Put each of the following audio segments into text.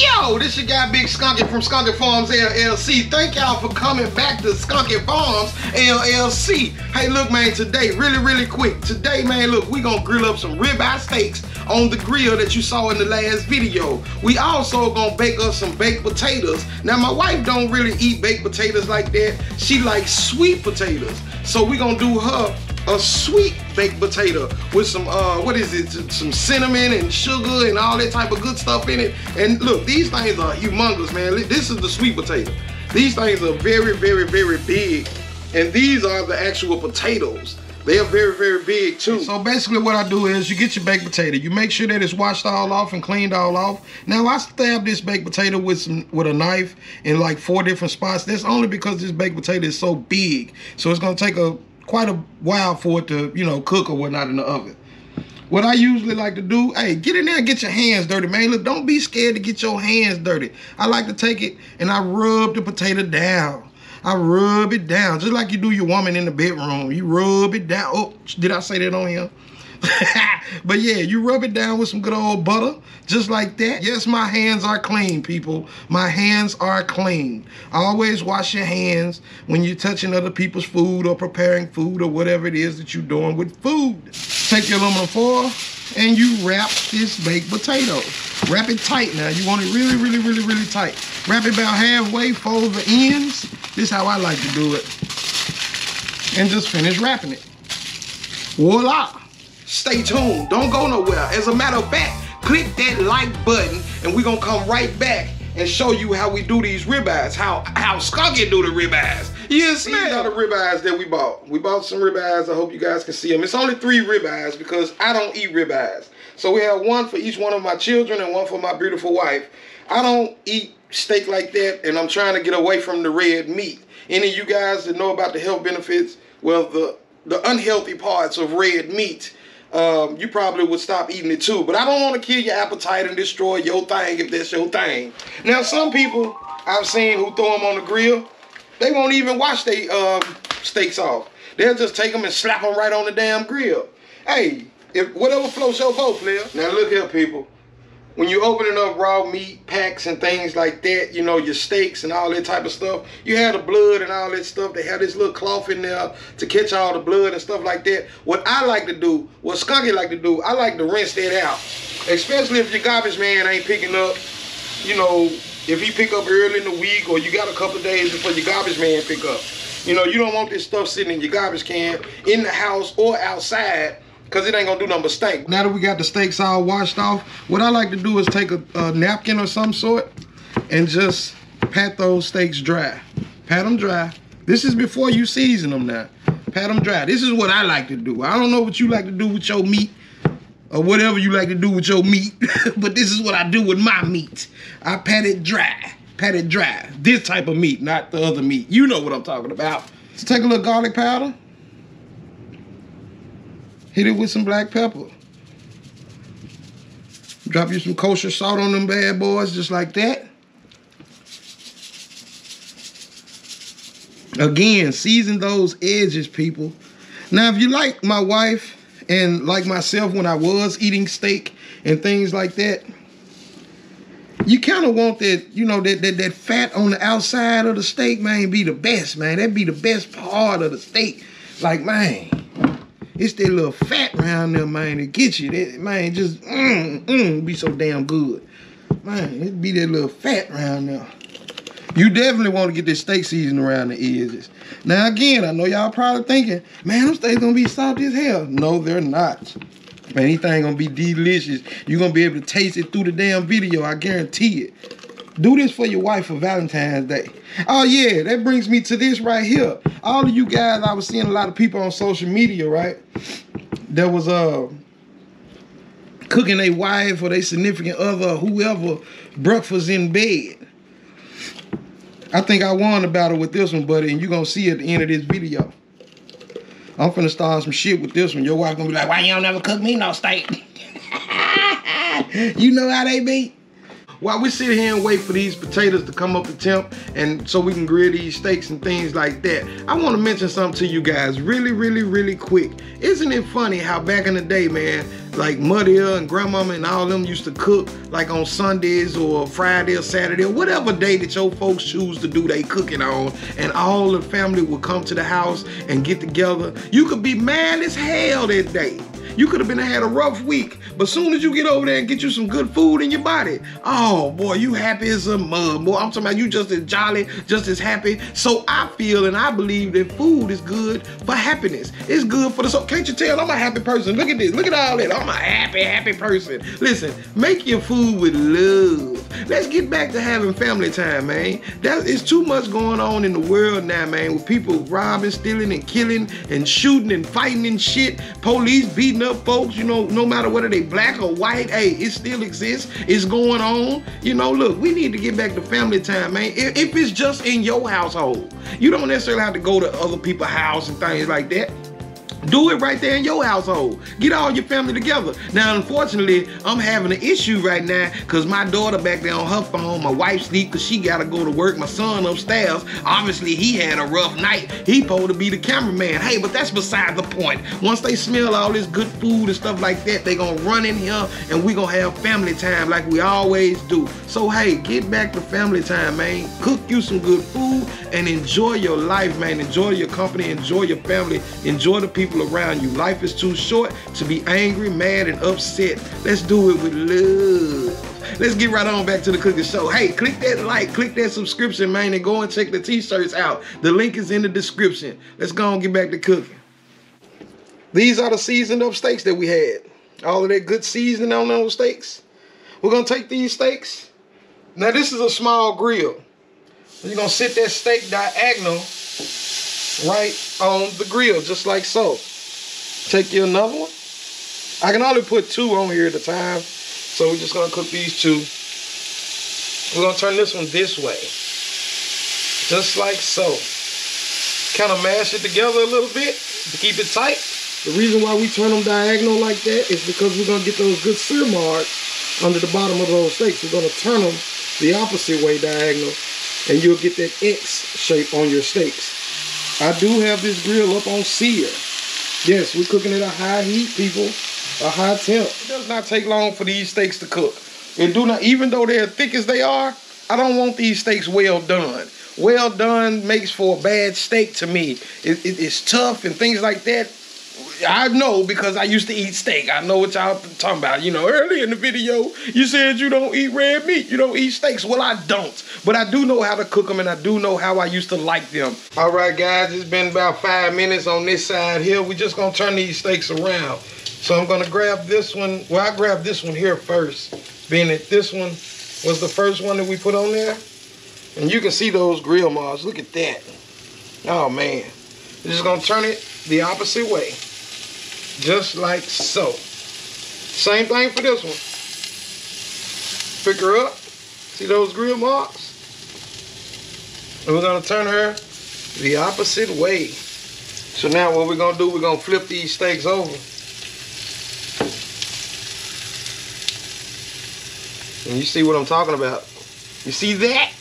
Yo, this your guy Big Skunky from Skunky Farms LLC. Thank y'all for coming back to Skunky Farms LLC. Hey, look, man, today, really quick. Today, man, look, we gonna grill up some ribeye steaks on the grill that you saw in the last video. We also gonna bake us some baked potatoes. Now, my wife don't really eat baked potatoes like that. She likes sweet potatoes. So we gonna do her a sweet baked potato with some some cinnamon and sugar and all that type of good stuff in it. And look, these things are humongous, man. This is the sweet potato. These things are very big, and these are the actual potatoes. They are very big too. So basically what I do is you get your baked potato, you make sure that it's washed all off and cleaned all off. Now I stab this baked potato with a knife in like 4 different spots. That's only because this baked potato is so big. So it's gonna take quite a while for it to, you know, cook or whatnot in the oven. What I usually like to do, hey, get in there and get your hands dirty, man. Look, don't be scared to get your hands dirty. I like to take it and I rub the potato down. I rub it down, just like you do your woman in the bedroom. You rub it down. Oh, did I say that on here? But yeah, you rub it down with some good old butter, just like that. Yes, my hands are clean, people. My hands are clean. Always wash your hands when you're touching other people's food or preparing food or whatever it is that you're doing with food. Take your aluminum foil and you wrap this baked potato. Wrap it tight now. You want it really tight. Wrap it about halfway, fold the ends. This is how I like to do it. And just finish wrapping it. Voila. Stay tuned, don't go nowhere. As a matter of fact, click that like button and we're gonna come right back and show you how we do these ribeyes, how Skunky do the ribeyes. Yes, these are the ribeyes that we bought. We bought some ribeyes, I hope you guys can see them. It's only 3 ribeyes because I don't eat ribeyes. So we have one for each one of my children and one for my beautiful wife. I don't eat steak like that, and I'm trying to get away from the red meat. Any of you guys that know about the health benefits, well, the unhealthy parts of red meat, you probably would stop eating it too. But I don't want to kill your appetite and destroy your thing if that's your thing. Now, some people I've seen who throw them on the grill, they won't even wash their steaks off. They'll just take them and slap them right on the damn grill. Hey, if whatever floats your boat, player. Now look here, people. When you're opening up raw meat packs and things like that, you know, your steaks and all that type of stuff, you have the blood and all that stuff. They have this little cloth in there to catch all the blood and stuff like that. What I like to do, what Skunky like to do, I like to rinse that out. Especially if your garbage man ain't picking up, you know, if he pick up early in the week or you got a couple of days before your garbage man pick up. You know, you don't want this stuff sitting in your garbage can in the house or outside, because it ain't gonna do nothing but stink. Now that we got the steaks all washed off, what I like to do is take a napkin of some sort and just pat those steaks dry. Pat them dry. This is before you season them now. Pat them dry. This is what I like to do. I don't know what you like to do with your meat or whatever you like to do with your meat, but this is what I do with my meat. I pat it dry. Pat it dry. This type of meat, not the other meat. You know what I'm talking about. So take a little garlic powder. Hit it with some black pepper. Drop you some kosher salt on them bad boys, just like that. Again, season those edges, people. Now, if you like my wife and like myself when I was eating steak and things like that, you kind of want that, you know, that fat on the outside of the steak, man, be the best, man. That'd be the best part of the steak. Like, man, it's that little fat around there, man, that gets you. That, man, just, be so damn good. Man, it be that little fat around there. You definitely want to get this steak seasoned around the edges. Now, again, I know y'all probably thinking, man, them steaks gonna be salty as hell. No, they're not. Man, anything gonna be delicious. You're gonna be able to taste it through the damn video, I guarantee it. Do this for your wife for Valentine's Day. Oh yeah, that brings me to this right here. All of you guys, I was seeing a lot of people on social media, right? That was cooking their wife or their significant other or whoever breakfast in bed. I think I won the battle with this one, buddy, and you're gonna see at the end of this video. I'm finna start some shit with this one. Your wife gonna be like, why you don't never cook me no steak? You know how they be. While we sit here and wait for these potatoes to come up to temp and so we can grill these steaks and things like that, I want to mention something to you guys really quick. Isn't it funny how back in the day, man, like Mother and Grandmama and all them used to cook like on Sundays or Friday or Saturday or whatever day that your folks choose to do they cooking on, and all the family would come to the house and get together. You could be mad as hell that day. You could have had a rough week, but soon as you get over there and get you some good food in your body, oh boy, you happy as a mug. Boy, I'm talking about you just as jolly, just as happy. So I feel and I believe that food is good for happiness. It's good for the soul. Can't you tell I'm a happy person? Look at this, look at all that. I'm a happy person. Listen, make your food with love. Let's get back to having family time, man. It's too much going on in the world now, man, with people robbing, stealing, and killing, and shooting, and fighting and shit. Police beating up folks, you know, no matter whether they black or white, hey, it still exists. It's going on. You know, look, we need to get back to family time, man. If it's just in your household, you don't necessarily have to go to other people's house and things like that. Do it right there in your household. Get all your family together. Now, unfortunately, I'm having an issue right now because my daughter back there on her phone, my wife sleep because she got to go to work, my son upstairs, obviously he had a rough night. He supposed to be the cameraman. Hey, but that's beside the point. Once they smell all this good food and stuff like that, they gonna run in here and we gonna have family time like we always do. So, hey, get back to family time, man. Cook you some good food and enjoy your life, man. Enjoy your company, enjoy your family, enjoy the people around you. Life is too short to be angry, mad, and upset. Let's do it with love. Let's get right on back to the cooking show. Hey, click that like, click that subscription, man, and go and check the t-shirts out. The link is in the description. Let's go and get back to cooking. These are the seasoned up steaks that we had. All of that good seasoning on those steaks. We're gonna take these steaks. Now this is a small grill. You're gonna sit that steak diagonal right on the grill, just like so. Take you another one. I can only put 2 on here at a time, so we're just gonna cook these 2. We're gonna turn this one this way, just like so. Kind of mash it together a little bit to keep it tight. The reason why we turn them diagonal like that is because we're gonna get those good sear marks under the bottom of those steaks. We're gonna turn them the opposite way diagonal, and you'll get that X shape on your steaks. I do have this grill up on sear. Yes, we're cooking at a high heat, people, a high temp. It does not take long for these steaks to cook. And do not, even though they're thick as they are, I don't want these steaks well done. Well done makes for a bad steak to me. It's tough and things like that. I know because I used to eat steak. I know what y'all talking about. You know, earlier in the video, you said you don't eat red meat. You don't eat steaks. Well, I don't. But I do know how to cook them, and I do know how I used to like them. All right, guys, it's been about 5 minutes on this side here. We're just going to turn these steaks around. So I'm going to grab this one. Well, I grabbed this one here first, being that this one was the first one that we put on there. And you can see those grill marks. Look at that. Oh, man. We're just going to turn it the opposite way. Just like so. Same thing for this one. Pick her up. See those grill marks? And we're going to turn her the opposite way. So now what we're going to do, we're going to flip these steaks over. And you see what I'm talking about. You see that?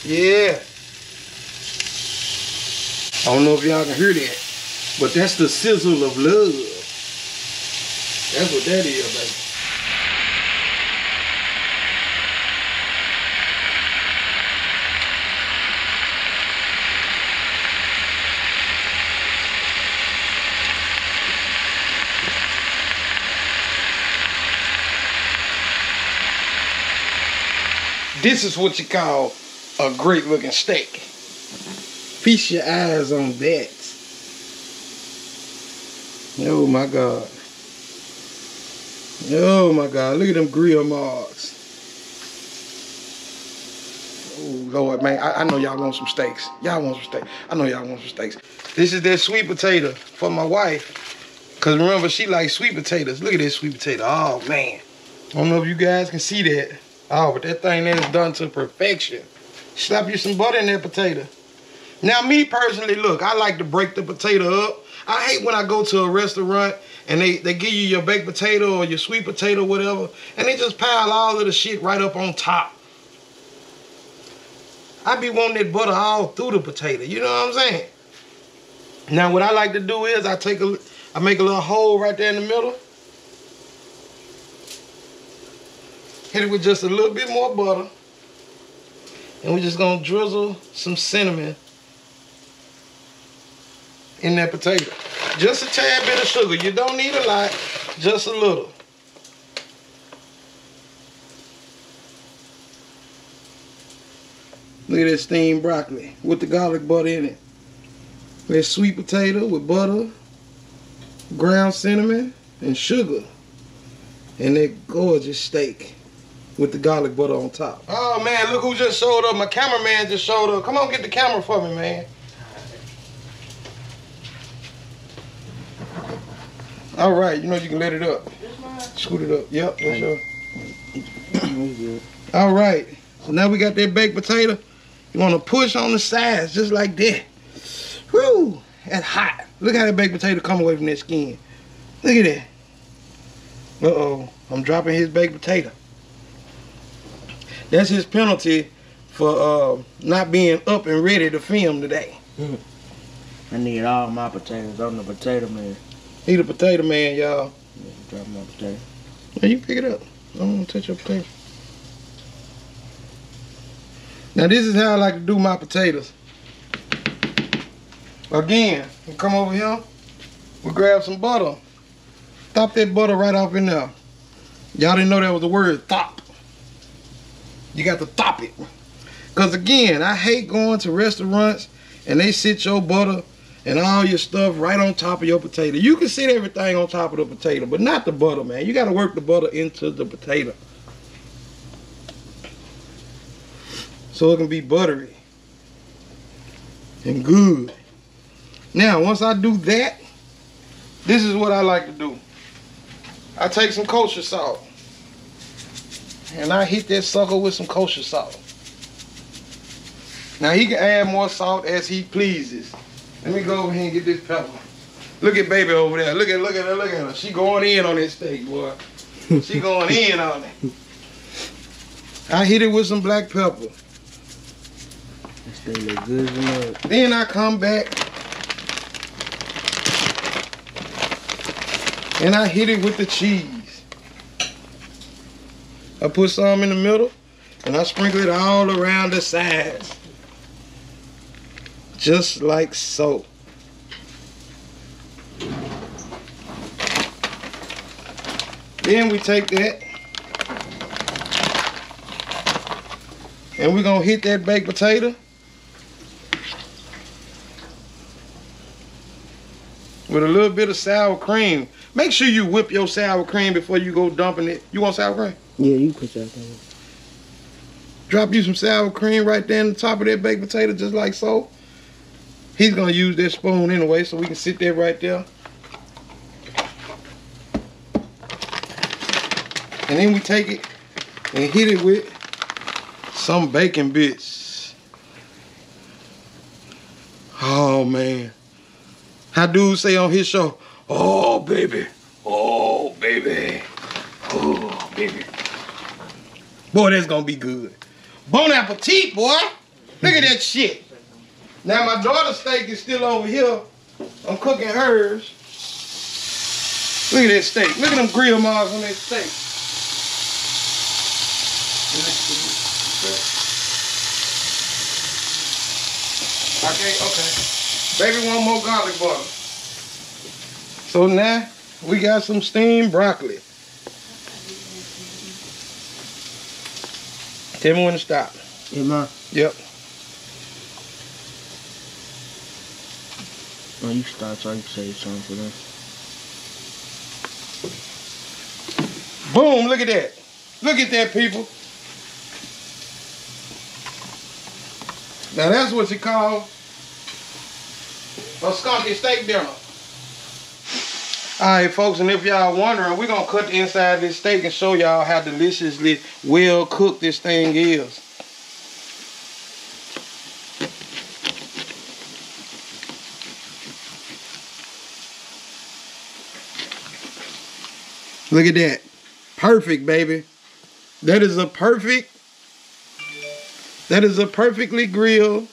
Yeah. I don't know if y'all can hear that, but that's the sizzle of love. That's what that is, baby. This is what you call a great looking steak. Feast your eyes on that. Oh my God. Oh my God, look at them grill marks. Oh Lord, man, I know y'all want some steaks. Y'all want some steaks. I know y'all want some steaks. This is that sweet potato for my wife. Cause remember, she likes sweet potatoes. Look at this sweet potato, oh man. I don't know if you guys can see that. Oh, but that thing there is done to perfection. Slap you some butter in that potato. Now, me personally, look, I like to break the potato up. I hate when I go to a restaurant and they give you your baked potato or your sweet potato, whatever, and they just pile all of the shit right up on top. I be wanting that butter all through the potato, you know what I'm saying? Now, what I like to do is I make a little hole right there in the middle, Hit it with just a little bit more butter. And we're just gonna drizzle some cinnamon in that potato. Just a tad bit of sugar. You don't need a lot, just a little. Look at that steamed broccoli with the garlic butter in it. That sweet potato with butter, ground cinnamon, and sugar. And that gorgeous steak with the garlic butter on top. Oh man, look who just showed up. My cameraman just showed up. Come on, get the camera for me, man. All right, you know you can let it up. Scoot it up. Yep, that's yours. All right, so now we got that baked potato. You want to push on the sides just like that. Woo, that's hot. Look how that baked potato come away from that skin. Look at that. Uh-oh, I'm dropping his baked potato. That's his penalty for not being up and ready to film today. I need all my potatoes. I'm the potato man. He the potato man, y'all. Yeah, drop my potato. Now you pick it up. I don't want to touch your potato. Now this is how I like to do my potatoes. Again, we come over here. We grab some butter. Thop that butter right off in there. Y'all didn't know that was a word, thop. You got to thop it. Because again, I hate going to restaurants and they sit your butter and all your stuff right on top of your potato. You can sit everything on top of the potato, but not the butter, man. You got to work the butter into the potato, so it can be buttery and good. Now, once I do that, this is what I like to do. I take some kosher salt and I hit that sucker with some kosher salt. Now, he can add more salt as he pleases. Let me go over here and get this pepper. Look at baby over there. Look at her, look at her. She going in on this steak, boy. She going in on it. I hit it with some black pepper. This thing look good as a mug. Then I come back and I hit it with the cheese. I put some in the middle and I sprinkle it all around the sides. Just like so. Then we take that and we're gonna hit that baked potato with a little bit of sour cream. Make sure you whip your sour cream before you go dumping it. You want sour cream? Yeah, you put that there. Drop you some sour cream right there on the top of that baked potato, just like so. He's gonna use that spoon anyway, so we can sit there right there. And then we take it and hit it with some bacon bits. Oh man. How dudes say on his show, oh baby, oh baby, oh baby. Boy, that's gonna be good. Bon appetit, boy. Look at that shit. Now my daughter's steak is still over here. I'm cooking hers. Look at that steak. Look at them grill marks on that steak. Okay. Baby, one more garlic butter. So now we got some steamed broccoli. Tell me when to stop. Yeah, ma. Yep. Oh, you start so I can say something for them. Boom, look at that. Look at that, people. Now that's what you call a skunky steak dinner. All right, folks, and if y'all wondering, we're gonna cut the inside of this steak and show y'all how deliciously well cooked this thing is. Look at that. Perfect, baby. That is a perfectly grilled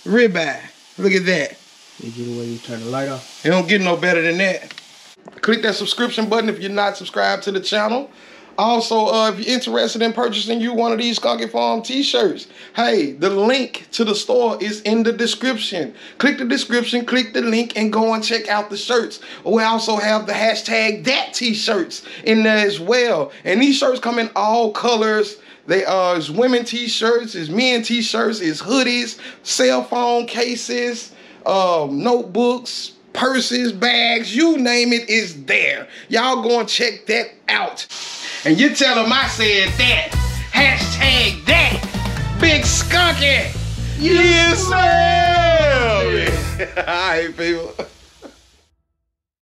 ribeye. Look at that. You get the way you turn the light off. It don't get no better than that. Click that subscription button if you're not subscribed to the channel. Also, if you're interested in purchasing you one of these Skunky Farm t-shirts, hey, the link to the store is in the description. Click the description, click the link, and go and check out the shirts. We also have the hashtag that t-shirts in there as well. And these shirts come in all colors. They is women t-shirts, is men t-shirts, is hoodies, cell phone cases, notebooks, purses, bags, you name it is there. Y'all go and check that out. And you tell them I said that. Hashtag that. Big Skunky. You smell me. All right, people.